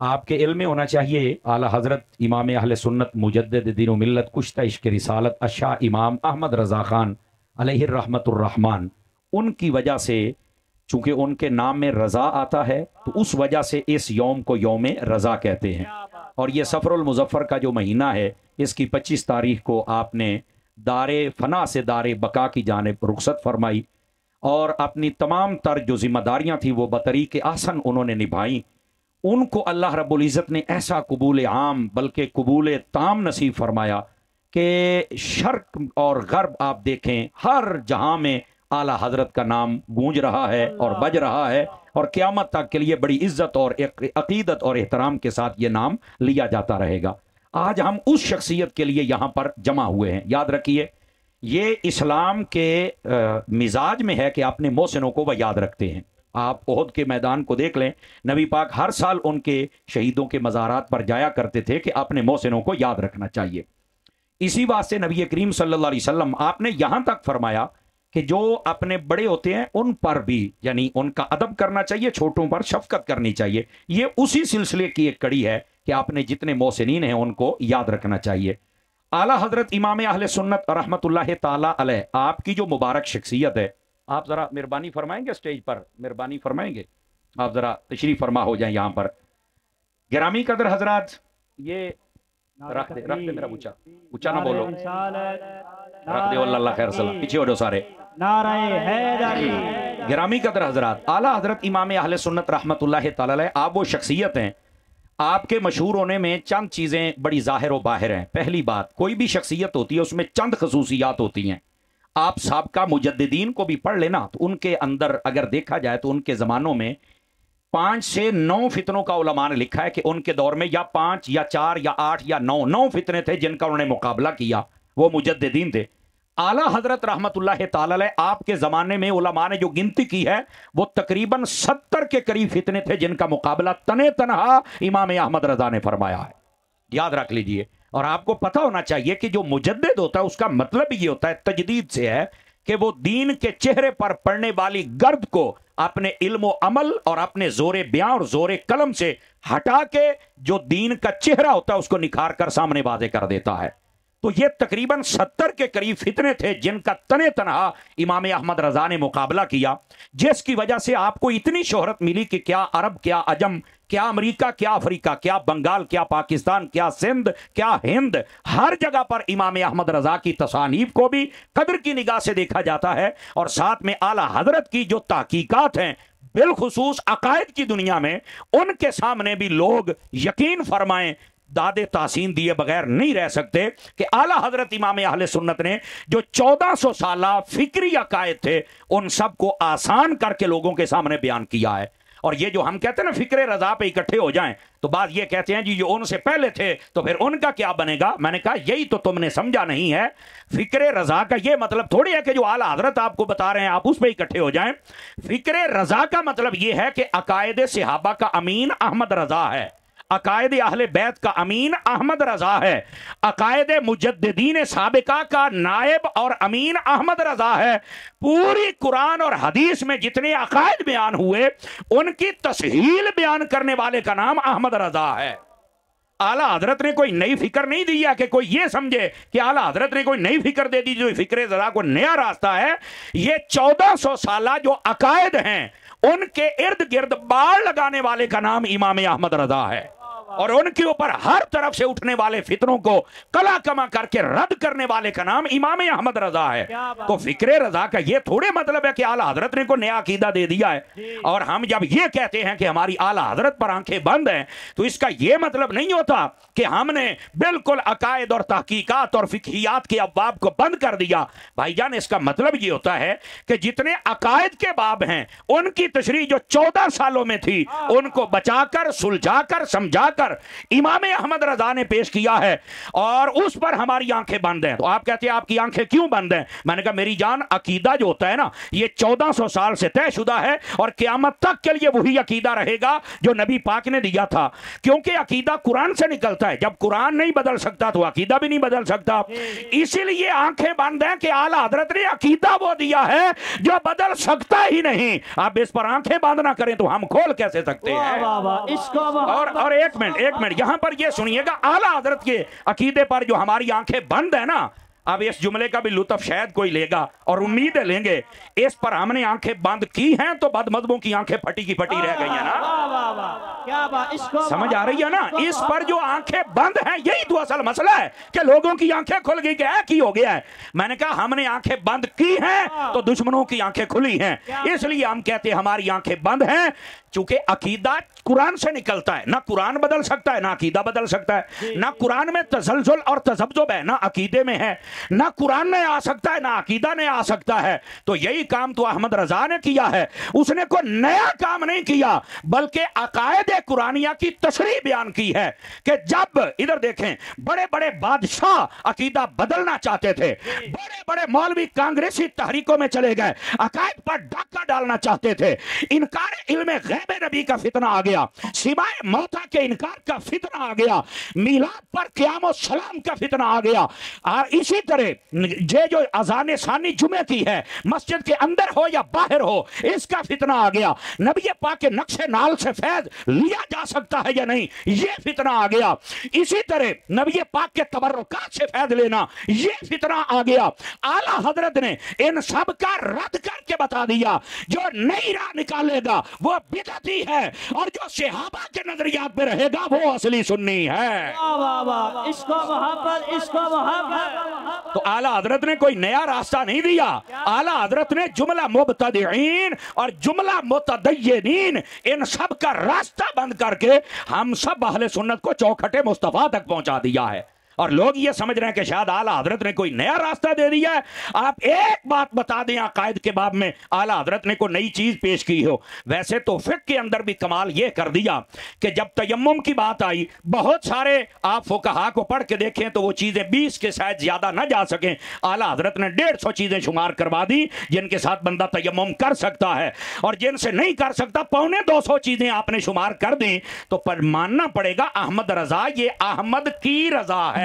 आपके इल्म में होना चाहिए आला हजरत इमाम अहले सुन्नत मुजद्दिद दीन व मिल्लत कुश्ता इश्क रिसालत अशा इमाम अहमद रज़ा खान अलैहि रहमतुर रहमान, उनकी वजह से, चूंकि उनके नाम में रज़ा आता है तो उस वजह से इस यौम को यौम रज़ा कहते हैं। और ये सफ़रुल मुज़फ़्फ़र का जो महीना है, इसकी 25 तारीख को आपने दारे फना से दारे बका की जानिब रुखसत फरमाई और अपनी तमाम तर जो जिम्मेदारियाँ थी वो बतरीक़ आसन उन्होंने निभाई। उनको अल्लाह रब्बुल इज़्ज़त ने ऐसा कबूल आम बल्कि कबूल ताम नसीब फरमाया कि शर्क और गर्ब आप देखें, हर जहां में आला हजरत का नाम गूंज रहा है और बज रहा है, और क़यामत तक के लिए बड़ी इज्जत और अकीदत और एहतराम के साथ ये नाम लिया जाता रहेगा। आज हम उस शख्सियत के लिए यहाँ पर जमा हुए हैं। याद रखिए, ये इस्लाम के मिजाज में है कि अपने मोहसिनों को वह याद रखते हैं। आप ओहद के मैदान को देख लें, नबी पाक हर साल उनके शहीदों के मज़ारात पर जाया करते थे कि अपने मोहसिनों को याद रखना चाहिए। इसी वास्ते नबी करीम सल्लल्लाहु अलैहि वसल्लम आपने यहां तक फरमाया कि जो अपने बड़े होते हैं उन पर भी, यानी उनका अदब करना चाहिए, छोटों पर शफकत करनी चाहिए। ये उसी सिलसिले की एक कड़ी है कि आपने जितने मोहसिनीन हैं उनको याद रखना चाहिए। आला हजरत इमाम अहले सुन्नत रहमतुल्लाह ताला अलैह, आपकी जो मुबारक शख्सियत है, आप जरा मेहरबानी फरमाएंगे, स्टेज पर मेहरबानी फरमाएंगे, आप जरा तशरीफ फरमा हो जाए यहाँ पर। गिरामी कदर हजरात, ये रख दे मेरा ऊंचा ऊंचा ना बोलो, रख दे, अल्लाह खैर सलाम, पीछे हो जाओ सारे। नाराए हैदरी। गिरामी कदर हजरात, आला हजरत इमाम अहले सुन्नत रहमतुल्लाह ताला अलैह, आप वो शख्सियत हैं, आपके मशहूर होने में चंद चीज़ें बड़ी ज़ाहिर व बाहिर हैं। पहली बात, कोई भी शख्सियत होती है उसमें चंद खसूसियात होती हैं। आप साबका मुजद्दिदीन को भी पढ़ लेना तो उनके अंदर अगर देखा जाए तो उनके ज़मानों में 5 से 9 फितनों का उलमा ने लिखा है कि उनके दौर में या 5 या 4 या 8 या 9 फितने थे जिनका उन्होंने मुकाबला किया, वो मुजद्दिदीन थे। आला हजरत रहमतुल्लाह ताला अलैह, आपके ज़माने में उलमा ने जो गिनती की है वो तकरीबन 70 के करीब फितने थे जिनका मुकाबला तने तनहा इमाम अहमद रज़ा ने फरमाया है। याद रख लीजिए। और आपको पता होना चाहिए कि जो मुजद्दिद होता है उसका मतलब ये होता है, तजदीद से है कि वो दीन के चेहरे पर पड़ने वाली गर्द को अपने इल्म अमल और अपने जोरे बयां और जोरे कलम से हटा के जो दीन का चेहरा होता है उसको निखार कर सामने वाज़े कर देता है। तो ये तकरीबन 70 के करीब फितने थे जिनका तने तनहा इमाम अहमद रज़ा ने मुकाबला किया, जिसकी वजह से आपको इतनी शोहरत मिली कि क्या अरब, क्या अजम, क्या अमेरिका, क्या अफ्रीका, क्या बंगाल, क्या पाकिस्तान, क्या सिंध, क्या हिंद, हर जगह पर इमाम अहमद रज़ा की तसानीफ को भी कदर की निगाह से देखा जाता है। और साथ में आला हजरत की जो तहकीकात हैं बिलखुसूस अकायद की दुनिया में, उनके सामने भी लोग यकीन फरमाएं, दादे तासीन दिए बगैर नहीं रह सकते कि आला हजरत इमाम अहले सुन्नत ने जो 1400 साला फिक्री अकायद थे उन सब को आसान करके लोगों के सामने बयान किया है। और ये जो हम कहते हैं ना फिक्रे रजा पे इकट्ठे हो जाएं, तो बात ये कहते हैं जी जो उनसे पहले थे तो फिर उनका क्या बनेगा। मैंने कहा यही तो तुमने समझा नहीं है। फिक्रे रजा का ये मतलब थोड़ी है कि जो आला हजरत आपको बता रहे हैं आप उस पर इकट्ठे हो जाएं। फिक्रे रजा का मतलब ये है कि अकायद सहाबा का अमीन अहमद रजा है, अकायद अहले बैत का अमीन अहमद रजा है, अकायद मुजद्दिदीन साबिका का नायब और अमीन अहमद रजा है। पूरी कुरान और हदीस में जितने अकायद बयान हुए उनकी तस्हील बयान करने वाले का नाम अहमद रजा है। आला हजरत ने कोई नई फिक्र नहीं दी है कि कोई ये समझे कि आला हजरत ने कोई नई फिक्र दे दी जो फिक्रे रजा को नया रास्ता है। ये 1400 साला जो अकायद हैं उनके इर्द गिर्द बाड़ लगाने वाले का नाम इमाम अहमद रजा है, और उनके ऊपर हर तरफ से उठने वाले फितनों को कला कमा करके रद्द करने वाले का नाम इमाम अहमद रजा है। तो फिक्रे रजा का ये थोड़े मतलब है कि आला हजरत ने को नया अकीदा दे दिया है। और हम जब ये कहते हैं कि हमारी आला हजरत पर आंखें बंद हैं तो इसका ये मतलब नहीं होता कि हमने बिल्कुल अकायद और तहकीकात और फिकहियात के अब्वाब को बंद कर दिया। भाईजान, इसका मतलब ये होता है कि जितने अकायद के बाब हैं उनकी तशरीह जो 14 सालों में थी उनको बचाकर, सुलझाकर, समझाकर کر امام احمد رضا نے پیش کیا ہے اور اس پر ہماری آنکھیں بند ہیں۔ تو آپ کہتے ہیں آپ کی آنکھیں کیوں بند ہیں؟ میں نے کہا میری جان، عقیدہ جو ہوتا ہے نا یہ 1400 سال سے طے شدہ ہے اور قیامت تک کے لیے وہی عقیدہ رہے گا جو نبی پاک نے دیا تھا، کیونکہ عقیدہ قرآن سے نکلتا ہے۔ جب قرآن نہیں بدل سکتا تو عقیدہ بھی نہیں بدل سکتا، اسی لیے آنکھیں بند ہیں کہ اعلیٰ حضرت نے عقیدہ وہ دیا ہے جو بدل سکتا ہی نہیں۔ آپ اس پر آنکھیں بند نہ کریں تو ہم کھول کیسے سکتے ہیں؟ اور ایک منٹ یہاں پر یہ سنیے گا، اعلیٰ حضرت کے عقیدے پر جو ہماری آنکھیں بند ہیں نا، اب اس جملے کا بھی لطف شاید کوئی لے گا اور امید لیں گے، اس پر ہم نے آنکھیں بند کی ہیں تو بد مذہبوں کی آنکھیں پھٹی کی پھٹی رہ گئی ہیں نا۔ سمجھ آ رہی ہے نا؟ اس پر جو آنکھیں بند ہیں یہی تو اصل مسئلہ ہے کہ لوگوں کی آنکھیں کھل گئی کہ کی ہو گیا ہے۔ میں نے کہا ہم نے آنکھیں بند کی ہیں تو دشمنوں کی آنکھیں کھلی ہیں، اس لیے ہم کہتے ہیں ہماری آنکھیں بند ہیں، چونکہ عقیدہ قرآن سے نکلتا ہے، نہ قرآن بدل سکتا ہے نہ عقیدہ بدل سکتا ہے، نہ قرآن میں تزلزل اور تذبذب ہے نہ عقیدے میں ہے، نہ قرآن میں آ سکتا ہے نہ عقیدہ نے آ سکتا ہے۔ تو یہی کام تو احمد رضا نے کیا ہے، اس نے کوئی نیا کام نہیں کیا بلکہ عقائد قرآنیہ کی تشریح بیان کی ہے کہ جب ادھر دیکھیں بڑے بڑے بادشاہ عقیدہ بدلنا چاہتے تھے، بڑے بڑے مولوی کانگریسی تحریکوں میں چلے گئے، عقائد پر ڈاکہ ڈالنا چاہتے تھے، انکار علم غیب نبی کا فتنہ آ گیا، سوائے موتا کے انکار کا فتنہ آ گیا، میلاد پر قیام و سلام کا فتنہ آ گیا، اور اسی طرح جو اذان ثانی جمعہ کی ہے مسجد کے اندر ہو یا باہر ہو اس کا فتنہ آ گیا، نبی پاک کے نقش نال سے فیض لیا جا سکتا ہے یا نہیں یہ فتنہ آ گیا، اسی طرح نبی پاک کے تبرکات سے فیض لینا یہ فتنہ آ گیا۔ اعلیٰ حضرت نے ان سب کا رد کر کے بتا دیا جو نئی راہ نکالے گا وہ بدعتی ہے اور جو صحابہ کے نظریات میں رہے گا وہ اصلی سنی ہے۔ اس کو محبت تو اعلیٰ حضرت نے کوئی نیا راستہ نہیں دیا، اعلیٰ حضرت نے جملہ مبتدعین اور جملہ متدینین ان سب کا راستہ بند کر کے ہم سب اہل سنت کو چوکھٹے مصطفیٰ تک پہنچا دیا ہے، اور لوگ یہ سمجھ رہے ہیں کہ شاید اعلیٰ حضرت نے کوئی نیا راستہ دے دیا ہے۔ آپ ایک بات بتا دیں عقائد کے باب میں اعلیٰ حضرت نے کوئی نئی چیز پیش کی ہو؟ ویسے تو فقہ کے اندر بھی کمال یہ کر دیا کہ جب تیمم کی بات آئی بہت سارے آپ فقہا کو پڑھ کے دیکھیں تو وہ چیزیں 20 کے شاید زیادہ نہ جا سکیں، اعلیٰ حضرت نے 150 چیزیں شمار کروا دی جن کے ساتھ بندہ تیمم کر سکتا ہے، اور جن سے نہیں کر سکتا 250 چیزیں آپ نے شمار کر دیں، تو پر ماننا پڑے گا احمد رضا یہ احمد کی رضا ہے۔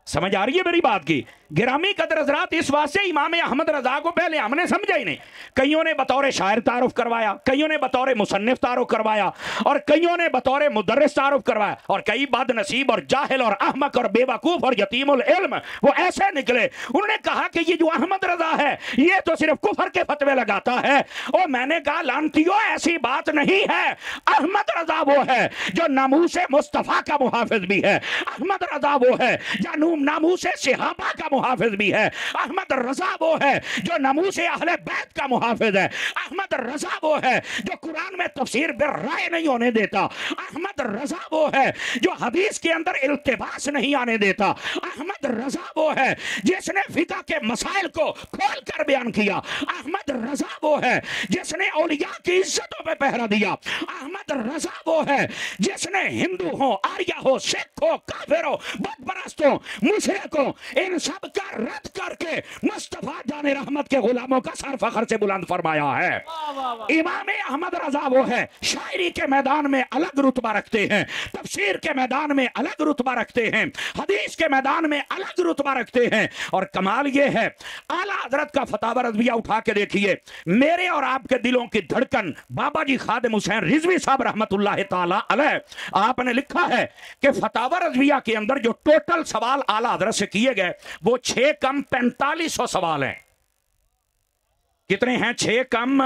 سمجھ آ رہی ہے میری بات کی؟ گرامی قدر حضرات، اس واسطے امام احمد رضا کو پہلے ہم نے سمجھا ہی نہیں، کئیوں نے بطور شاعر تعارف کروایا، کئیوں نے بطور مصنف تعارف کروایا، اور کئیوں نے بطور مدرس تعارف کروایا، اور کئی بد نصیب اور جاہل اور احمق اور بے وقوف اور یتیم العلم وہ ایسے نکلے، انہوں نے کہا کہ یہ جو احمد رضا ہے یہ تو صرف کفر کے فتوے لگاتا ہے، اور میں نے کہا لعنتیوں ایسی بات نہیں ہے، احمد رضا وہ ہے جو ناموس مصطفیٰ کا محافظ بھی ہے، احمد رضا وہ ہے جو ناموس صحابہ کا محافظ بھی ہے، احمد رضا وہ ہے جو ناموس اہل بیت کا محافظ ہے، احمد رضا وہ ہے جو قرآن میں تفسیر بالرائے نہیں ہونے دیتا، احمد رضا وہ ہے جو حدیث کے اندر التباس نہیں آنے دیتا، احمد رضا وہ ہے جس نے فقہ کے مسائل کو کھول کر بیان کیا، احمد رضا وہ ہے جس نے اولیاء کی عزتوں پہ پہرا دیا، احمد رضا وہ ہے جس نے ہندو ہو، آریہ ہو، سکھ ہو، کافر ہو، بت پرست ہو، مشرک ہو، ان سب کا رد کر کے مصطفیٰ جان رحمت کے غلاموں کا سر فخر سے بلند فرمایا ہے۔ امام احمد رضا وہ ہے شاعری کے میدان میں الگ رتبہ رکھتے ہیں، تفسیر کے میدان میں الگ رتبہ رکھتے ہیں، حدیث کے میدان میں الگ رتبہ رکھتے ہیں، اور کمال یہ ہے اعلیٰ حضرت کا فتاوی رضویہ اٹھا کے دیکھیے، میرے اور آپ کے دلوں کی دھڑکن بابا جی خادم حسین رضوی صاحب رحمت اللہ تعالی علیہ، آپ نے لکھا ہے کہ فتاوی رضویہ کے اندر جو ٹوٹل سوال اعلیٰ حضرت سے کیے گئے وہ 6 کم 4500 سوال ہیں۔ کتنے ہیں؟ 6 کم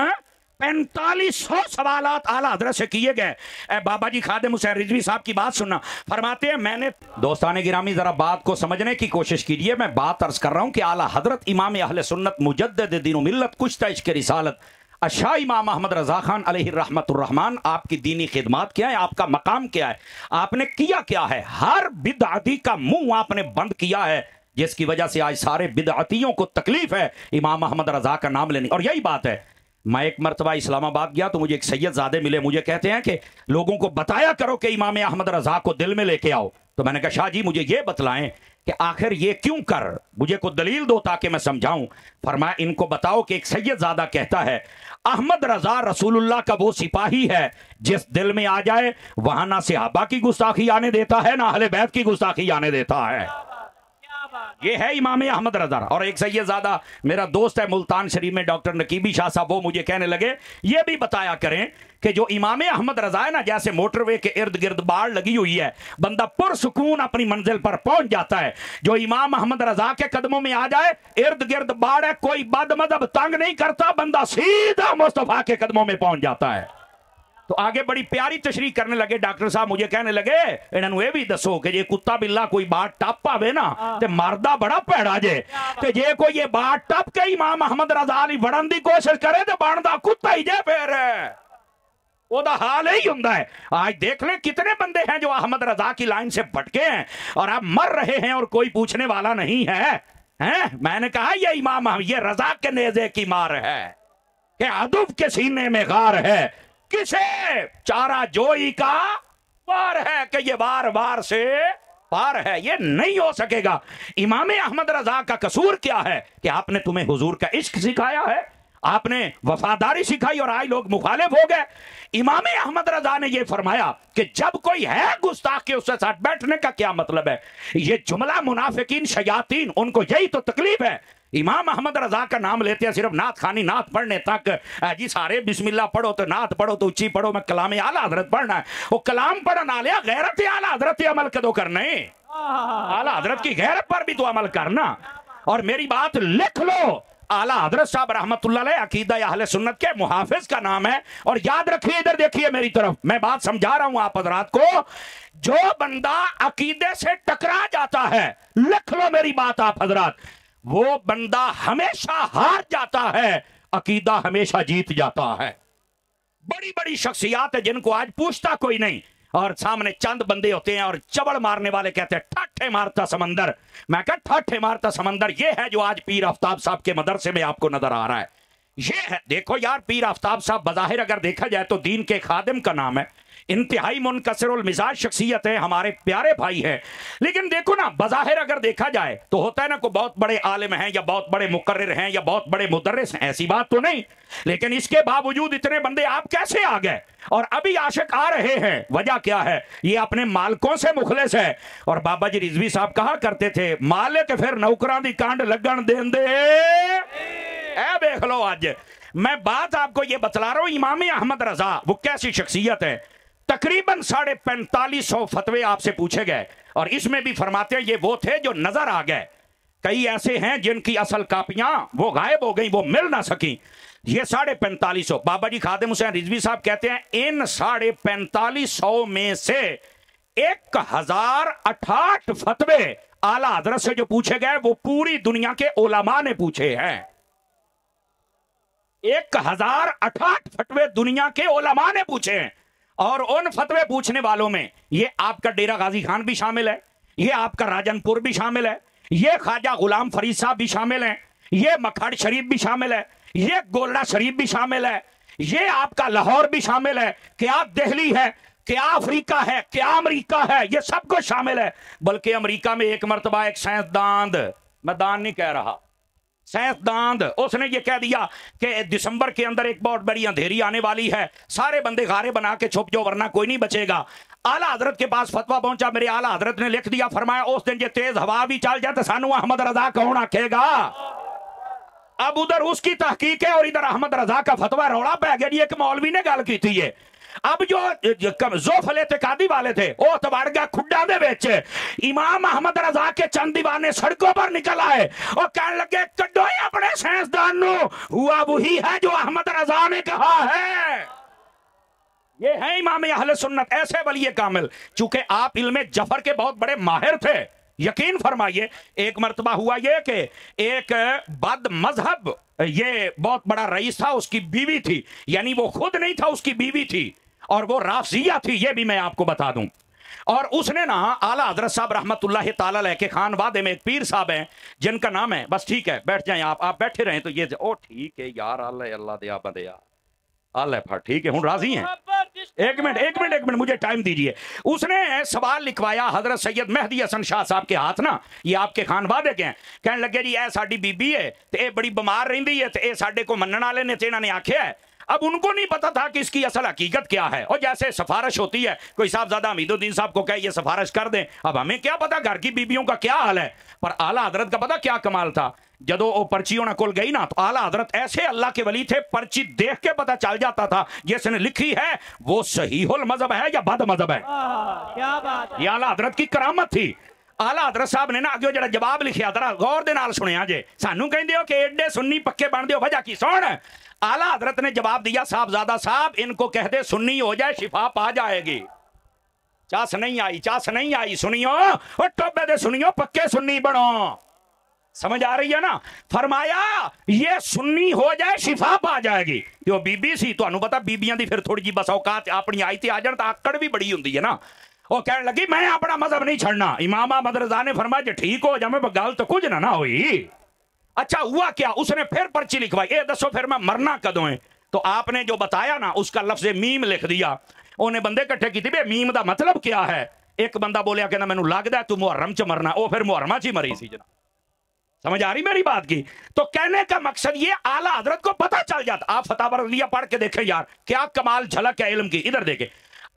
4500 سوالات اعلیٰ حضرت سے کیے گئے۔ اے بابا جی خادم حسین رضوی صاحب کی بات سننا، فرماتے ہیں میں نے دوستان گرامی ذرا بات کو سمجھنے کی کوشش کیجئے، میں بات عرض کر رہا ہوں کہ اعلیٰ حضرت امام اہل سنت مجدد دین و ملت کشتہ عشق رسالت اشاہ امام احمد رضا خان علیہ الرحمت الرحمن، آپ کی دینی خدمات کیا ہے، آپ کا مقام کیا ہے، آپ نے کیا ہے، ہر بدعتی کا منہ آپ نے بند کیا ہے، جس کی وجہ سے آج سارے بدعتیوں کو تکلیف ہے امام احمد رضا کا نام لینے، اور یہی بات ہے میں ایک مرتبہ اسلام آباد گیا تو مجھے ایک سید زادے ملے، مجھے کہتے ہیں کہ لوگوں کو بتایا کرو کہ امام احمد رضا کو دل میں لے کے آؤ. تو میں نے کہا شاہ جی مجھے یہ بتلائیں کہ آخر یہ کیوں کر، مجھے کوئی دلیل دو تاکہ میں سمجھاؤں. فرمایا ان کو بتاؤ کہ ایک سید زادہ کہتا ہے احمد رضا رسول اللہ کا وہ سپاہی ہے جس دل میں آ جائے وہاں نہ صحابہ کی گستاخی آنے دیتا ہے نہ اہل بیت کی گستاخی آنے دیتا ہے. یہ ہے امام احمد رضا. اور ایک سید زادہ میرا دوست ہے ملتان شریف میں ڈاکٹر نقیبی شاہ صاحب، وہ مجھے کہنے لگے یہ بھی بتایا کریں کہ جو امام احمد رضا ہے نا، جیسے موٹر وے کے ارد گرد باڑ لگی ہوئی ہے، بندہ پرسکون اپنی منزل پر پہنچ جاتا ہے. جو امام احمد رضا کے قدموں میں آ جائے، ارد گرد باڑ ہے، کوئی بد مذہب تنگ نہیں کرتا، بندہ سیدھا مصطفیٰ کے قدموں میں پہنچ جاتا ہے. تو آگے بڑی پیاری تشریح کرنے لگے ڈاکٹر صاحب، مجھے کہنے لگے انہوں یہ بھی دسو کہ یہ کتا بلا کوئی بات ٹپ پاوے نا تے مردہ بڑا پیڑا جے، تے جے کوئی یہ بات ٹپ کے امام احمد رضا علی وڑن دی کوشش کرے تے باندا کتا ہی جے پھر وہ دا حال ہی ہوندا ہے. آج دیکھ لیں کتنے بندے ہیں جو احمد رضا کی لائن سے بھٹکے ہیں اور اب مر رہے ہیں اور کوئی پوچھنے والا نہیں ہے. میں نے کہا یہ امام یہ رضا کے نیزے کی مار ہے کہ عدو کے سینے میں غار ہے، کسے چارہ جوئی کا وار ہے کہ یہ وار وار سے پار ہے. یہ نہیں ہو سکے گا. امام احمد رضا کا قصور کیا ہے کہ آپ نے تمہیں حضور کا عشق سکھایا ہے، آپ نے وفاداری سکھائی اور آج لوگ مخالف ہو گئے. امام احمد رضا نے یہ فرمایا کہ جب کوئی ہے گستاخ کے اس سے ساتھ بیٹھنے کا کیا مطلب ہے. یہ جملہ منافقین شیاطین ان کو یہی تو تکلیف ہے. امام احمد رضا کا نام لیتے ہیں صرف نعت خانی نعت پڑھنے تک. جی سارے بسم اللہ پڑھو تو نعت پڑھو تو اچھی پڑھو، میں کلام اعلیٰ حضرت پڑھنا ہے. وہ کلام پڑھنا لیا غیرت اعلیٰ حضرت عمل کدو کرنے، اعلیٰ حضرت کی غیرت پر بھی تو عمل کرنا. اور میری بات لکھ لو، اعلیٰ حضرت صاحب رحمت اللہ علیہ عقیدہ اہل سنت کے محافظ کا نام ہے. اور یاد رکھیے، ادھر دیکھیے میری طرف، میں بات سمجھا رہا ہوں آپ حضرات کو. جو بندہ عقیدے سے ٹکرا جاتا ہے، لکھ لو میری بات آپ حضرات، وہ بندہ ہمیشہ ہار جاتا ہے، عقیدہ ہمیشہ جیت جاتا ہے. بڑی بڑی شخصیات ہیں جن کو آج پوچھتا کوئی نہیں، اور سامنے چند بندے ہوتے ہیں اور چبڑ مارنے والے کہتے ہیں ٹھٹھے مارتا سمندر. میں کہا ٹھٹھے مارتا سمندر یہ ہے جو آج پیر آفتاب صاحب کے مدرسے میں آپ کو نظر آ رہا ہے. یہ ہے، دیکھو یار، پیر آفتاب صاحب بظاہر اگر دیکھا جائے تو دین کے خادم کا نام ہے، انتہائی منکسر المزاج شخصیت ہے، ہمارے پیارے بھائی ہے. لیکن دیکھو نا، بظاہر اگر دیکھا جائے تو ہوتا ہے نا کوئی بہت بڑے عالم ہیں یا بہت بڑے مقرر ہیں یا بہت بڑے مدرس ہیں، ایسی بات تو نہیں. لیکن اس کے باوجود اتنے بندے آپ کیسے آ گئے اور ابھی عاشق آ رہے ہیں؟ وجہ کیا ہے؟ یہ اپنے مالکوں سے مخلص ہے. اور بابا جی رضوی صاحب کہا کرتے تھے مالک پھر نوکران دی کانڈ لگن دین دے. اے دیکھ لو، آج میں بات آپ کو یہ بتلا رہا ہوں، امام احمد رضا وہ کیسی شخصیت ہے. تقریباً 4500 فتوے آپ سے پوچھے گئے اور اس میں بھی فرماتے ہیں یہ وہ تھے جو نظر آ گئے. کئی ایسے ہیں جن کی اصل کاپیاں وہ غائب ہو گئیں، وہ مل نہ سکیں. یہ 4550 بابا جی خادم حسین رضوی صاحب کہتے ہیں ان 4550 میں سے 1068 فتوے اعلیٰ حضرت سے جو پوچھے گئے وہ پوری دنیا کے علماء نے پوچھے ہیں. 1068 فتوے دنیا کے علماء نے پوچھے ہیں. اور ان فتوے پوچھنے والوں میں یہ آپ کا ڈیرہ غازی خان بھی شامل ہے، یہ آپ کا راجن پور بھی شامل ہے، یہ خواجہ غلام فرید صاحب بھی شامل ہیں، یہ مکھڑ شریف بھی شامل ہے، یہ گولڈا شریف بھی شامل ہے، یہ آپ کا لاہور بھی شامل ہے، کیا دہلی ہے، کیا افریقہ ہے، کیا امریکہ ہے، یہ سب کچھ شامل ہے. بلکہ امریکہ میں ایک مرتبہ ایک سائنسدان، میں دان نہیں کہہ رہا، سائنسدان، اس نے یہ کہہ دیا کہ دسمبر کے اندر ایک بہت بڑی اندھیری آنے والی ہے، سارے بندے غارے بنا کے چھپ جو ورنہ کوئی نہیں بچے گا. اعلیٰ حضرت کے پاس فتویٰ پہنچا، میرے اعلیٰ حضرت نے لکھ دیا، فرمایا اس دن یہ تیز ہوا بھی چل جائے تو سانو احمد رضا کون آکھے گا. اب ادھر اس کی تحقیق ہے اور ادھر احمد رضا کا فتویٰ روڑا پہ گیا. ایک مولوی نے گل کی تھی. اب جو زوفل اعتقادی والے تھے وہ تو بڑھ گیا کھڈا دے بیچ. امام احمد رضا کے چند دیوانے سڑکوں پر نکل آئے اور کہنے لگے کڈو ہی اپنے سائنسدان نو، ہوا وہی ہے جو احمد رضا نے کہا ہے. یہ ہے امام اہل سنت، ایسے ولی کامل. چونکہ آپ علم جفر کے بہت بڑے ماہر تھے، یقین فرمائیے. ایک مرتبہ ہوا یہ کہ ایک بد مذہب یہ بہت بڑا رئیس تھا، اس کی بیوی تھی، یعنی وہ خود نہیں تھا، اس کی بیوی تھی اور وہ رافضیہ تھی. یہ بھی میں آپ کو بتا دوں. اور اس نے نا आला हजरत साहब रहमतुल्लाह ताला अलैह के खान वादे में एक पीर साहब हैं जिनका नाम है, बस ठीक है बैठ जाएं आप बैठे रहें तो ये ओ ठीक है यार, अल्लाह दया बंदे अल्लाह ठीक है, हूँ राजी हैं। एक मिनट मुझे टाइम दीजिए। उसने सवाल लिखवाया हजरत सैयद मेहदी हसन शाह साहब के हाथ ना, ये आपके खानवादे के हैं। कहने लगे जी ए साडी बीबी है ते ए बड़ी बीमार रहिंदी है ते ए साडे को मनण वाले ने ते इन्हां ने आख्या है। अब उनको नहीं पता था कि इसकी असल हकीकत क्या है, और जैसे सिफारिश होती है कोई साहबजादा हमीदुद्दीन साहब को कहे ये सिफारिश कर दें, अब हमें क्या पता घर की बीबियों का क्या हाल है। पर आला हजरत का पता क्या कमाल था, जदों वो पर्ची उन्हें कोल गई ना तो आला हजरत ऐसे अल्लाह के वली थे, पर्ची देख के पता चल जाता था जिसने लिखी है वो सहीहुल मजहब है या बद मजहब है। क्या बात है, ये आला हजरत की करामत थी। आला हजरत साहब ने ना अगे जरा जवाब लिखिया जरा गौर दे नाल सुनिया जे, सानू कहंदे हो कि एडे सुन्नी पक्के बन दियो, वजह की सुन। आला हजरत ने जवाब दिया साहबजादा साहब इनको कह दे सुन्नी हो जाए शिफा पा जाएगी। चास नहीं आई सुनियो और टोबे दे सुनियो पक्के सुन्नी बनो, समझ आ रही है ना। फरमाया ये सुन्नी हो जाए शिफा पा जाएगी। जो बीबी सी तुहानू पता बीबियां दी फिर थोड़ी जी बस औकात अपनी आई ते आ जाण तां आकड़ भी बड़ी हुंदी है ना। वो कहने लगी मैं अपना मजहब नहीं छड़ना। इमाम अहमद रजा ने फरमाया जे ठीक हो जावे गल तो कुछ ना हुई। अच्छा हुआ क्या, उसने फिर पर्ची लिखवाई, ए दसो फिर मैं मरना कदों है। तो आपने जो बताया ना उसका लफ्ज मीम लिख दिया। उन्हें बंदे इकट्ठे किए मीम का मतलब क्या है। एक बंदा बोलिया कहना मैनू लगता तू मुहर्रम च मरना, वो फिर मुहर्रमा च ही मरी सी। जना समझ आ रही मेरी बात की। तो कहने का मकसद ये आला हजरत को पता चल जाता। आप फतवा रज़िया पढ़ के देखें यार क्या कमाल झलक है इल्म की। इधर देखें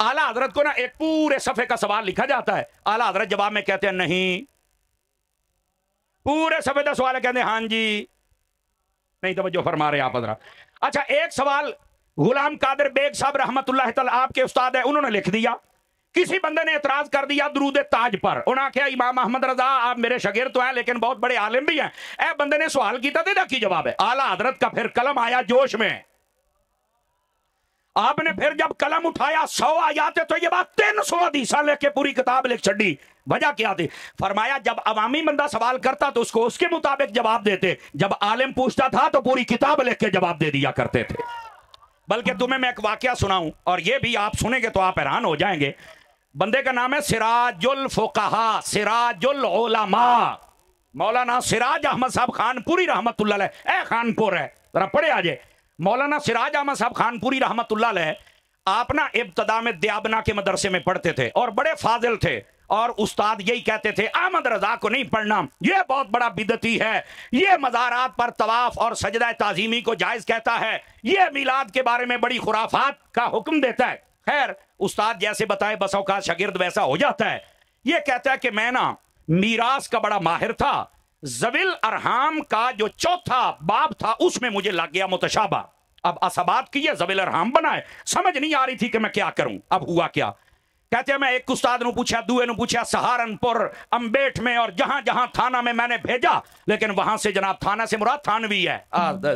आला हजरत को ना एक पूरे सफे का सवाल लिखा जाता है, आला हजरत जवाब में कहते हैं नहीं। पूरे सफे का सवाल है कहते हैं हाँ जी नहीं, तो जो फरमा रहे आप हजरा। अच्छा एक सवाल गुलाम कादिर बेग साहब रहमतुल्लाह तआला आपके उस्ताद है, उन्होंने लिख दिया। किसी बंदे ने एतराज कर दिया दुरूद ताज पर, उन्होंने आख्या इमाम अहमद रजा आप मेरे शागिर्द तो हैं लेकिन बहुत बड़े आलिम भी हैं। ए बंदे ने सवाल किया था की जवाब है। आला हजरत का फिर कलम आया जोश में, आपने फिर जब कलम उठाया 100 आयाते तो ये बात 300 हदीसा लेके पूरी किताब लिख छड़ी। वजह क्या थी, फरमाया जब अवामी बंदा सवाल करता तो उसको उसके मुताबिक जवाब देते, जब आलिम पूछता था तो पूरी किताब लिख के जवाब दे दिया करते थे। बल्कि तुम्हें मैं एक वाकया सुनाऊं और ये भी आप सुनेंगे तो आप हैरान हो जाएंगे। बंदे का नाम है सिराजुल फुकाहा सिराजुल उलमा, मौलाना सिराज अहमद साहब खानपुरी रहमतुल्लाह अलैह। खानपुर है जरा पढ़े आजे। मौलाना सिराज अहमद साहब खानपुरी रहमतुल्लाह अलैह आप ना इब्तदा में दियाबना के मदरसे में पढ़ते थे और बड़े फाजिल थे, और उस्ताद यही कहते थे अहमद रजा को नहीं पढ़ना, ये बहुत बड़ा बिदती है, ये मज़ारात पर तवाफ और सजदा ताजीमी को जायज कहता है, ये मिलाद के बारे में बड़ी खुराफात का हुक्म देता है। खैर उस्ताद जैसे बताए बस औकात शागिर्द वैसा हो जाता है। ये कहता है कि मैं ना मीरास का बड़ा माहिर था, ज़विल अरहाम का जो चौथा बाब था उसमें मुझे लग गया मुतशाबा। अब असबात की ज़विल अरहाम बनाए, समझ नहीं आ रही थी कि मैं क्या करूं। अब हुआ क्या, कहते हैं मैं एक उस्ताद ने पूछा, दूए ने पूछा, सहारनपुर अम्बेठ में और जहां जहां थाना में मैंने भेजा, लेकिन वहां से जनाब थाना से मुराद थानवी है,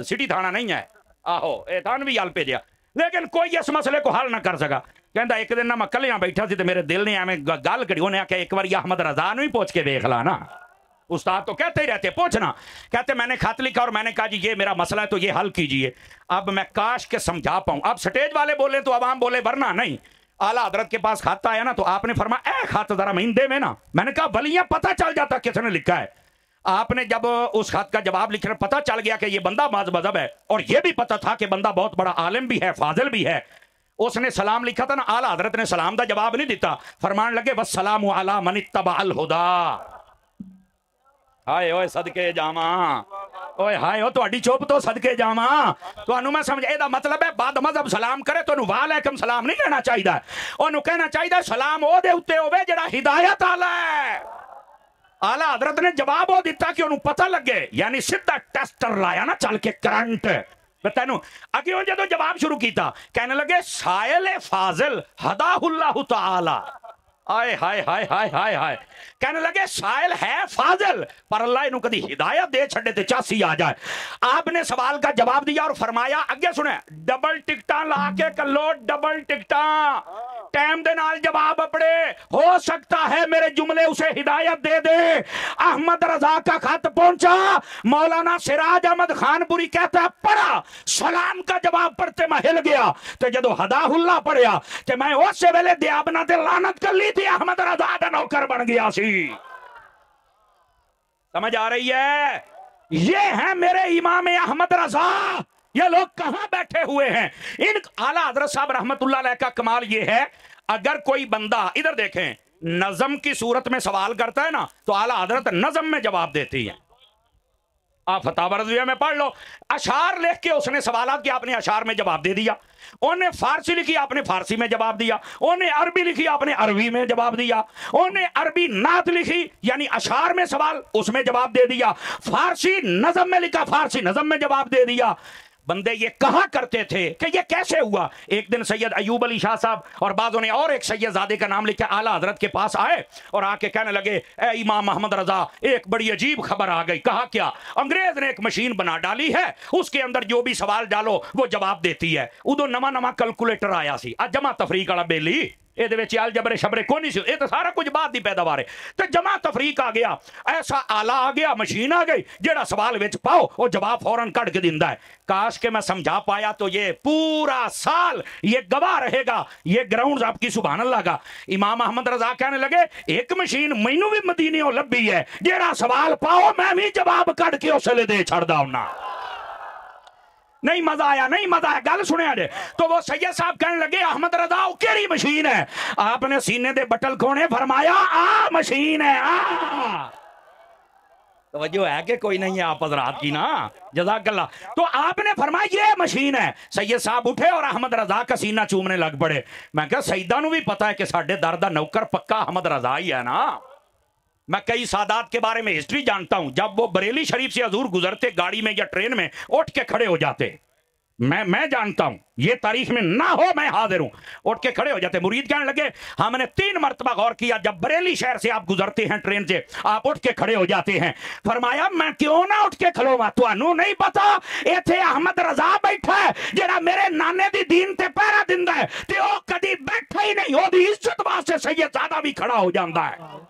सिटी थाना नहीं है, आहो ए थानवी हाल भेजा, लेकिन कोई इस मसले को हल ना कर सका। कहता एक दिन ना मैं कलियां बैठा सी तो मेरे दिल ने एवं गल करी, उन्हें आख्या एक बार अहमद रजा ही पूछ के देख ला ना। उस्ताद तो कहते ही रहते पूछना। कहते मैंने खत लिखा और मैंने कहा जी ये मेरा मसला है तो ये हल कीजिए। अब मैं काश के समझा पाऊं, अब स्टेज वाले बोले तो आवाम बोले वरना नहीं। आला हजरत के पास खत आया ना तो आपने फरमाया ए खत जरा महीने में ना, मैंने कहा बलियां पता चल जाता किसने लिखा है। आपने जब उस खत का जवाब लिखना पता चल गया कि ये बंदा मजहब है, और ये भी पता था कि बंदा बहुत बड़ा आलिम भी है फाजिल भी है। उसने सलाम लिखा था ना, आला हजरत ने सलाम का जवाब नहीं दिता, फरमान लगे वस्सलामु अला मन इत्तबअल हुदा। हाय ओए सदके जावा, ओए हाय ओ तुहाडी चुप तो सदके जावा। तुहानू मैं समझ एदा मतलब है बाद मजहब सलाम करे तो वालेकुम सलाम नहीं कहना चाहिए, ओनू कहना चाहिए सलाम ओदे उत्ते होवे जेड़ा हिदायत आला है। आला हजरत ने जवाब वो दिता कि उन्हें पता लगे, यानी सीधा टेस्टर लाया ना चल के करंट तेनू अगे जो जवाब शुरू किया, कहने लगे सायल फाजिल हदाहुल्लाहु ताला। आए हाय हाय हाय हाय हाय, कहने लगे सायल है फाजिल पर अल्लाह इन्हू कदी हिदायत दे छड़े ते चासी आ जाए। आपने सवाल का जवाब दिया और फरमाया अगे सुने डबल टिकटा ला के कलो, डबल टिकटा टाइम दे नाल जवाब अपने, हो सकता है मेरे जुमले उसे हिदायत दे दे। अहमद रजा का खत पहुंचा, मौलाना सिराज अहमद खानपुरी कहता है पढ़ा, सलाम का जवाब पढ़ते मैं हिल गया। तो जदों हदाहुल्ला पढ़िया ते मैं उस वेले दियाबना ते लानत कर ली थी, अहमद रजा दा नौकर बन गया सी। समझ आ रही है? ये है मेरे इमाम अहमद रजा। ये लोग कहां बैठे हुए हैं? इन आला हजरत साहब रहमतुल्लाह अलैह का कमाल ये है, अगर कोई बंदा इधर देखें नजम की सूरत में सवाल करता है ना, तो आला हजरत नजम में जवाब देती है। आप फतावा रज़विया में पढ़ लो, अशार लिख के उसने सवालात किया, आपने अशार में जवाब दे दिया। उन्हें फारसी लिखी, आपने फारसी में जवाब दिया। उन्हें अरबी लिखी, आपने अरबी में जवाब दिया। उन्हें अरबी नात लिखी, यानी अशार में सवाल, उसमें जवाब दे दिया। फारसी नजम में लिखा, फारसी नजम में जवाब दे दिया। बंदे ये कहा करते थे कि ये कैसे हुआ। एक दिन सैयद अयूब अली शाह साहब और बाज़ों ने और एक सैयदजादे का नाम लिखा आला हजरत के पास आए और आके कहने लगे, ए इमाम अहमद रजा, एक बड़ी अजीब खबर आ गई। कहा क्या? अंग्रेज ने एक मशीन बना डाली है, उसके अंदर जो भी सवाल डालो वो जवाब देती है। उदो नवा नवा कैलकुलेटर आया सी, जमा तफरीक वाला बेली, ये अलजबरे शबरे को नहीं सी, ये तो सारा कुछ बात दी पैदावार है। तो जमा तफरीक आ गया, ऐसा आला आ गया, मशीन आ गई, जेड़ा सवाल विच पाओ वो जवाब फौरन कट के दिंदा है। काश के मैं समझा पाया तो ये पूरा साल ये गवाह रहेगा, ये ग्राउंड आपकी सुभान अल्लाह का। इमाम अहमद रजा कहने लगे, एक मशीन मैनू भी मदीने लभी है, जेड़ा सवाल पाओ मैं भी जवाब कट के उसले दे छड़दा हूं। नहीं मजा आया, नहीं मजा आया, गल सुनिया जे। तो वो सैयद साहब कहने लगे, अहमद रजा वो केड़ी मशीन है? आपने सीने दे बटल खोने, फरमाया आ मशीन है। आ तवज्जो है कि कोई नहीं है आप हजरात की ना, जज़ाकल्लाह। तो आपने फरमाया ये मशीन है। सैयद साहब उठे और अहमद रजा का सीना चूमने लग पड़े। मैं कहा सईदा नू भी पता है कि साडे दर दा नौकर पक्का अहमद रजा ही है ना। मैं कई सादात के बारे में हिस्ट्री जानता हूं, जब वो बरेली शरीफ से हजूर गुजरते गाड़ी में या ट्रेन में, उठ के खड़े हो जाते। मैं जानता हूं, ये तारीख में ना हो मैं हाजिर हूं, उठ के खड़े हो जाते। मुरीद कहने लगे, हमने 3 मरतबा गौर किया, जब बरेली शहर से आप गुजरते हैं ट्रेन से, आप उठ के खड़े हो जाते हैं। फरमाया मैं क्यों ना उठ के खलोवा, तुहानू नहीं पता इत्थे अहमद रजा बैठा है जेड़ा मेरे नाने दी दीन ते पहरा दिंदा है, ते ओ कदी बैठा ही नहीं, ओदी इज्जत वास्ते सैयदजादा भी खड़ा हो जाता है।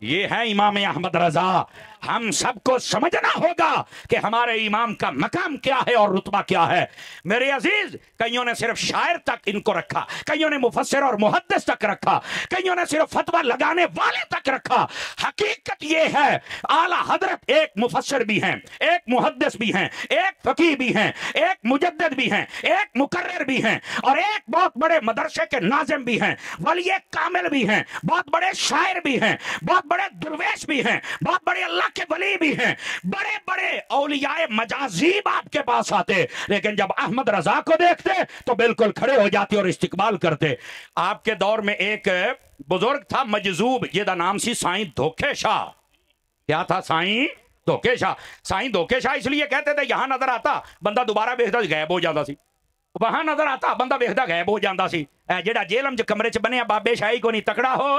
ये है इमाम अहमद रजा। हम सबको समझना होगा कि हमारे इमाम का मकाम क्या है और रुतबा क्या है। मेरे अजीज, कईयों ने सिर्फ शायर तक इनको रखा, कईयों ने मुफस्सिर और मुहद्दिस तक रखा, कईयों ने सिर्फ फतवा लगाने वाले तक रखा। हकीकत ये है, आला हजरत एक मुफस्सिर भी हैं, एक मुहद्दिस भी हैं, एक फकीह भी हैं, एक मुजद्दिद भी हैं, एक मुकर्रिर भी हैं, और एक बहुत बड़े मदरसे के नाज़िम भी हैं, वली कामिल भी हैं, बहुत बड़े शायर भी हैं, बहुत बड़े दुर्वेश भी हैं, बहुत बड़े अल्लाह के वली भी हैं, बड़े बड़े औलियाए मजाजीब आपके पास आते, लेकिन जब अहमद रजा को देखते तो बिल्कुल खड़े हो जाते और इस्तिकबाल करते। आपके दौर में एक बुजुर्ग था मजजूब, ये दा नाम सी साईं धोखे शाह। क्या था? साईं धोखे शाह। साईं धोखे शाह इसलिए कहते थे, यहां नजर आता बंदा दोबारा वेखदा गायब हो जाता सी, वहां नजर आता बंदा वेखदा गायब हो जाता सी। जेड़ा जेलम च कमरे च बने बाबे शाही को नहीं तकड़ा हो।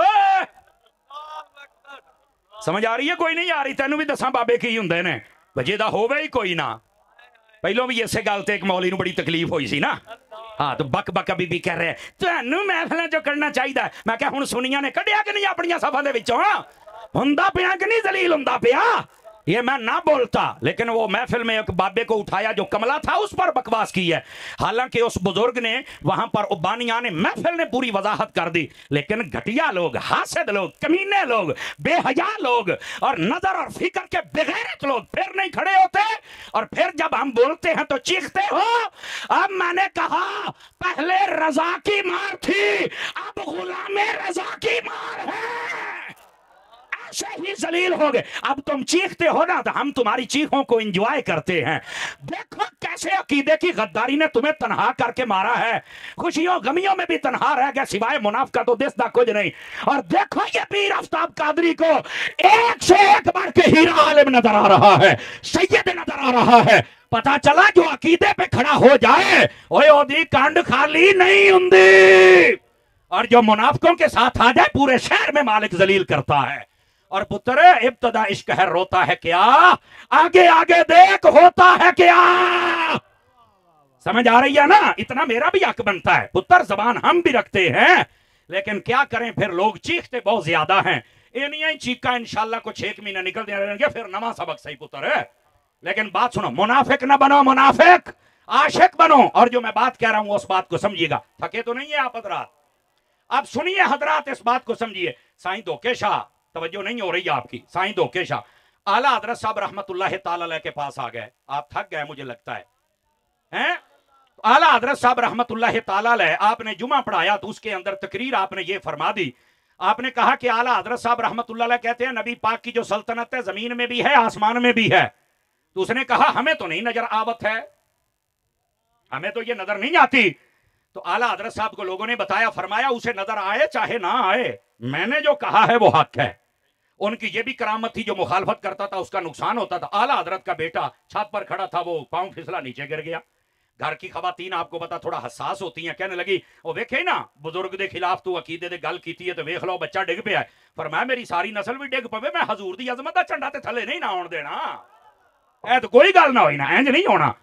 समझ आ रही है? कोई नहीं आ रही? तेनू भी दसा बाबे की हुंदे ने, वजे दा होवे ही कोई ना। पहलों भी इसे गल ते एक मौली नू बड़ी तकलीफ हुई सी ना। हाँ, तो बक बक अभी भी कह रहे तुहानू महफिलां चो कढना चाहिदा। मैं कहा हुण सुनिया ने कढिया कि नहीं अपनी सफा दे विचों? हुंदा पिया कि नहीं जलील हुंदा पिया? ये मैं ना बोलता, लेकिन वो महफिल में एक बाबे को उठाया जो कमला था, उस पर बकवास की है। हालांकि उस बुजुर्ग ने वहां पर उबानिया ने महफिल ने पूरी वजाहत कर दी, लेकिन घटिया लोग, हासिद लोग, कमीने लोग, बेहया लोग और नजर और फिक्र के बेगैरत लोग फिर नहीं खड़े होते, और फिर जब हम बोलते हैं तो चीखते हो। अब मैंने कहा पहले रजा की मार थी, अब गुलामे रजा की मार है। ऐसे ही जलील हो गए। अब तुम चीखते हो ना, तो हम तुम्हारी चीखों को एंजॉय करते हैं। देखो कैसे अकीदे की गद्दारी ने तुम्हें तनहा करके मारा है, खुशियों गमियों में भी तनहा रह गया, सिवाय मुनाफका तो दिसदा कुछ नहीं। और देखो ये पीर आफ्ताब कादरी को एक से एक बढ़ के हीरा आलिम नजर आ रहा है, सैयद नजर आ रहा है। पता चला जो अकीदे पे खड़ा हो जाए ओए ओदी कांड खाली नहीं हुंदी, और जो मुनाफिकों के साथ आ जाए पूरे शहर में मालिक जलील करता है। और पुत्र इब्तदा इश्क है रोता है क्या, आगे आगे देख होता है क्या। समझ आ रही है ना? इतना मेरा भी हक बनता है, पुत्र जबान हम भी रखते हैं, लेकिन क्या करें फिर लोग चीखते बहुत ज्यादा हैं। इन्हीं चीखा इंशाल्लाह कुछ 1 महीना निकल जाएंगे, फिर नवा सबक सही पुत्र है। लेकिन बात सुनो, मुनाफिक ना बनो, मुनाफिक आशिक बनो। और जो मैं बात कह रहा हूं उस बात को समझिएगा। थके तो नहीं है आप हजरात? अब सुनिए हजरात, इस बात को समझिए। साईं धोखे शाह, तवज्जो नहीं हो रही है आपकी, साईं धोखे शाह आला हजरत साहब रहमतुल्लाह ताला अलैह के पास आ गए। आप थक गए मुझे लगता है, हैं? आला हजरत साहब रहमतुल्लाह ताला अलैह, आपने जुमा पढ़ाया तो उसके अंदर तकरीर आपने ये फरमा दी। आपने कहा कि आला हजरत साहब रहमतुल्लाह अलैह कहते हैं नबी पाक की जो सल्तनत है जमीन में भी है आसमान में भी है। तो उसने कहा हमें तो नहीं नजर आवत है, हमें तो ये नजर नहीं आती। तो आला हजरत साहब को लोगों ने बताया, फरमाया उसे नजर आए चाहे ना आए, मैंने जो कहा है वो हक है। उनकी ये भी करामत थी, जो मुखालफत करता था उसका नुकसान होता था। आला हजरत का बेटा छत पर खड़ा था, वो पांव फिसला नीचे गिर गया। घर की खवातीन आपको पता थोड़ा हसास होती हैं, कहने लगी वो वेखे ना बुजुर्ग के खिलाफ तू अकीदे दे गल कीती है तो वेख लो बच्चा डिग पिया। फरमाया मेरी सारी नस्ल भी डिग पवे, मैं हजूर दी अजमत दा झंडा ते थले नहीं ना आउण देना। ऐ तो कोई गल ना होई ना, इंज नहीं होना।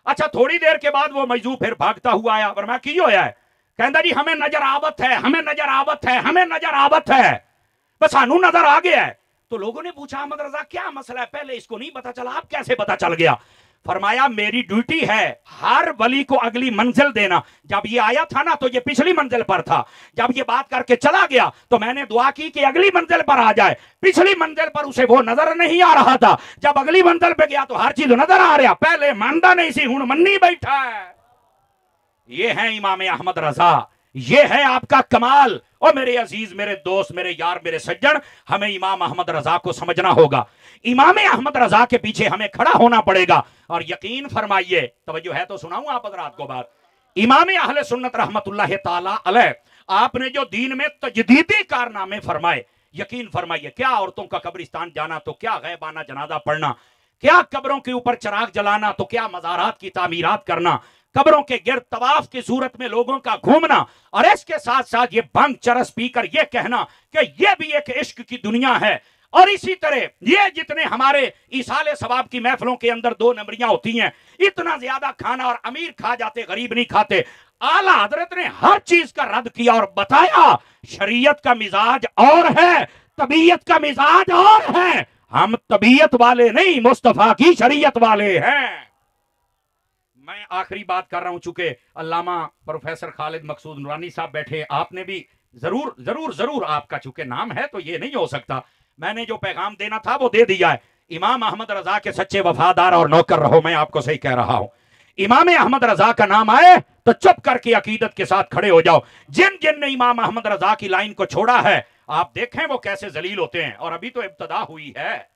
अच्छा थोड़ी देर के बाद वो मजदूर फिर भागता हुआ आया। फरमाया की होया है? कहंदा जी हमें नजर आवत है, हमें नजर आवत है, हमें नजर आवत है, बस सानू नजर आ गया है। तो लोगों ने पूछा अहमद रजा क्या मसला है, पहले इसको नहीं पता चला, आप कैसे पता चल गया? फरमाया मेरी ड्यूटी है हर वली को अगली मंजिल देना। जब ये आया था ना तो ये पिछली मंजिल पर था, जब ये बात करके चला गया तो मैंने दुआ की कि अगली मंजिल पर आ जाए। पिछली मंजिल पर उसे वो नजर नहीं आ रहा था, जब अगली मंजिल पे गया तो हर चीज नजर आ रहा। पहले मानदा नहीं सी, हुण मन्नी बैठा है। ये है इमाम अहमद रजा, ये है आपका कमाल। और मेरे अजीज, मेरे दोस्त, मेरे यार, मेरे सज्जन, हमें इमाम अहमद रजा को समझना होगा। इमाम अहमद रजा के पीछे हमें खड़ा होना पड़ेगा। और यकीन फरमाइए, तवज्जो है तो सुनाऊं आप हजरात को बात। इमाम अहले सुन्नत रहमतुल्लाह ताला अलैह, आपने जो दीन में तजदीदी कारनामे फरमाए, यकीन फरमाइए, क्या औरतों का कब्रिस्तान जाना तो क्या गैबाना जनाजा पढ़ना, क्या कब्रों के ऊपर चिराग जलाना तो क्या मज़ारात की तामीरात करना, कब्रों के गिर्द तवाफ की सूरत में लोगों का घूमना, और इसके साथ साथ ये भंग चरस पीकर ये कहना कि ये भी एक इश्क की दुनिया है। और इसी तरह ये जितने हमारे इसाले सवाब की महफिलों के अंदर 2 नंबरियां होती हैं, इतना ज्यादा खाना और अमीर खा जाते गरीब नहीं खाते। आला हजरत ने हर चीज का रद्द किया और बताया शरीयत का मिजाज और है, तबीयत का मिजाज और है। हम तबीयत वाले नहीं, मुस्तफा की शरीयत वाले हैं। मैं आखिरी बात कर रहा हूं, चूंकि अल्लामा प्रोफेसर खालिद मकसूद नूरानी साहब बैठे, आपने भी जरूर जरूर जरूर, आपका चूंकि नाम है तो ये नहीं हो सकता, मैंने जो पैगाम देना था वो दे दिया है। इमाम अहमद रजा के सच्चे वफादार और नौकर रहो, मैं आपको सही कह रहा हूं। इमाम अहमद रजा का नाम आए तो चुप करके अकीदत के साथ खड़े हो जाओ। जिन जिन ने इमाम अहमद रजा की लाइन को छोड़ा है, आप देखें वो कैसे जलील होते हैं। और अभी तो इब्तदा हुई है,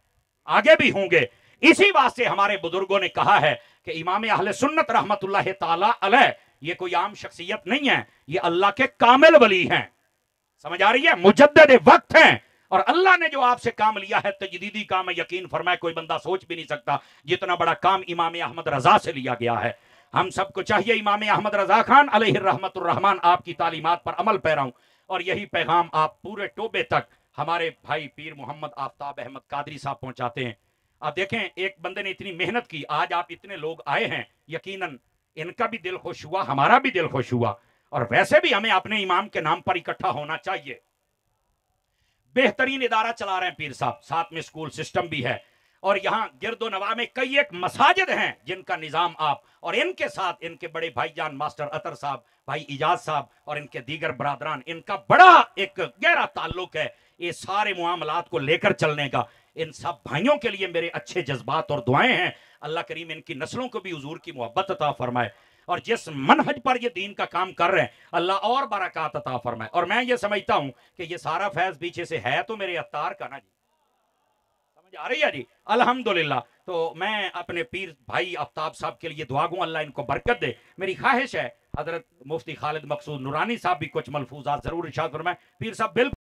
आगे भी होंगे। इसी वास्ते हमारे बुजुर्गों ने कहा है कि इमाम अहले सुन्नत रहमतुल्लाह ताला अलैह ये कोई आम शख्सियत नहीं है, ये अल्लाह के कामिल वली हैं। समझ आ रही है? मुजद्दिद वक्त हैं। और अल्लाह ने जो आपसे काम लिया है तजदीदी काम है, यकीन फरमाए कोई बंदा सोच भी नहीं सकता जितना बड़ा काम इमाम अहमद रजा से लिया गया है। हम सबको चाहिए इमाम अहमद रजा खान अलैहि रहमतुर रहमान आपकी तालीमात पर अमल पैरा हूं। और यही पैगाम आप पूरे टोबे तक हमारे भाई पीर मोहम्मद आफ्ताब अहमद कादरी साहब पहुंचाते हैं। आप देखें, एक बंदे ने इतनी मेहनत की, आज आप इतने लोग आए हैं, यकीनन इनका भी दिल खुश हुआ, हमारा भी दिल खुश हुआ। और वैसे भी हमें अपने इमाम के नाम पर इकट्ठा होना चाहिए। बेहतरीन इदारा चला रहे हैं पीर साहब, साथ में स्कूल सिस्टम भी है। और यहाँ गिरदो नवा में कई एक मसाजिद हैं जिनका निजाम आप और इनके साथ इनके बड़े भाईजान मास्टर अतर साहब, भाई इजाज साहब और इनके दीगर बरादरान, इनका बड़ा एक गहरा ताल्लुक है ये सारे मामलात को लेकर चलने का। इन सब भाइयों के लिए मेरे अच्छे जज्बात और दुआएं हैं। अल्लाह करीम इनकी नस्लों को भी हुजूर की मोहब्बत अता फरमाए। और जिस मनहज पर ये दीन का काम कर रहे हैं, अल्लाह और बरकत अता फरमाए। और मैं ये समझता हूं कि ये सारा फैज पीछे से है तो मेरे अत्तार का ना जी, समझ आ रही है जी? अल्हम्दुलिल्लाह। तो मैं अपने पीर भाई आफ्ताब साहब के लिए दुआ गूं, अल्लाह इनको बरकत दे। मेरी ख्वाहिश है हजरत मुफ्ती खालिद मकसूद नूरानी साहब भी कुछ मलफूजात जरूर इरशाद फरमाए। पीर साहब बिल्कुल